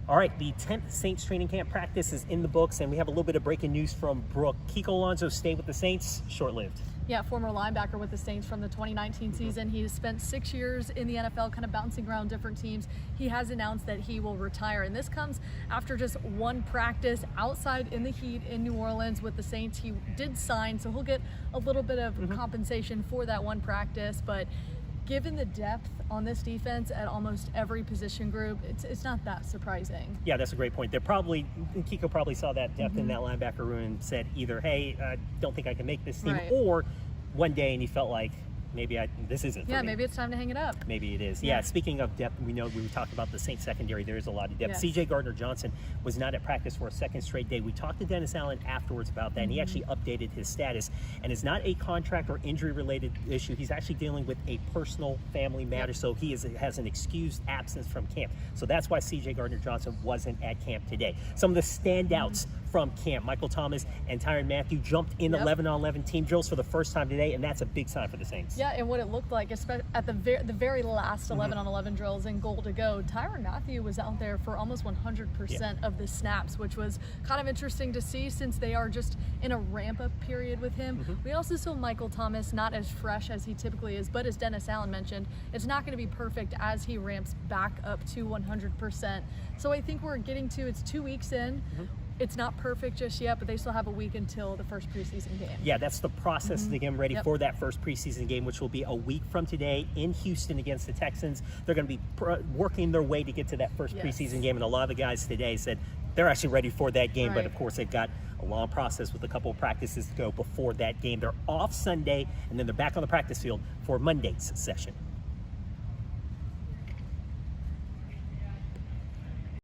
All right, the 10th Saints training camp practice is in the books, and we have a little bit of breaking news from Brooke. Alonso staying with the Saints, short-lived. Yeah, former linebacker with the Saints from the 2019 season. He has spent 6 years in the NFL, kind of bouncing around different teams. He has announced that he will retire, and this comes after just one practice outside in the heat in New Orleans with the Saints. He did sign, so he'll get a little bit of compensation for that one practice, but given the depth on this defense at almost every position group, it's not that surprising. Yeah, that's a great point. Kiko probably saw that depth in that linebacker room and said either, hey, I don't think I can make this team, or one day and he felt like, maybe this isn't for me. Maybe it's time to hang it up. Maybe it is. Yeah, speaking of depth, we talked about the Saints secondary. There is a lot of depth. C.J. Gardner-Johnson was not at practice for a second straight day. We talked to Dennis Allen afterwards about that, and he actually updated his status. And it's not a contract or injury-related issue. He's actually dealing with a personal family matter, so he has an excused absence from camp. So that's why C.J. Gardner-Johnson wasn't at camp today. Some of the standouts from camp: Michael Thomas and Tyrann Mathieu jumped in 11-on-11 team drills for the first time today, and that's a big sign for the Saints. Yeah, and what it looked like, especially at the very last 11-on-11 drills and goal to go, Tyrann Mathieu was out there for almost 100% of the snaps, which was kind of interesting to see since they are just in a ramp-up period with him. We also saw Michael Thomas not as fresh as he typically is, but as Dennis Allen mentioned, it's not going to be perfect as he ramps back up to 100%. So I think we're getting to, it's 2 weeks in. It's not perfect just yet, but they still have a week until the first preseason game. Yeah, that's the process to get them ready for that first preseason game, which will be a week from today in Houston against the Texans. They're going to be working their way to get to that first preseason game, and a lot of the guys today said they're actually ready for that game, but of course they've got a long process with a couple of practices to go before that game. They're off Sunday, and then they're back on the practice field for Monday's session.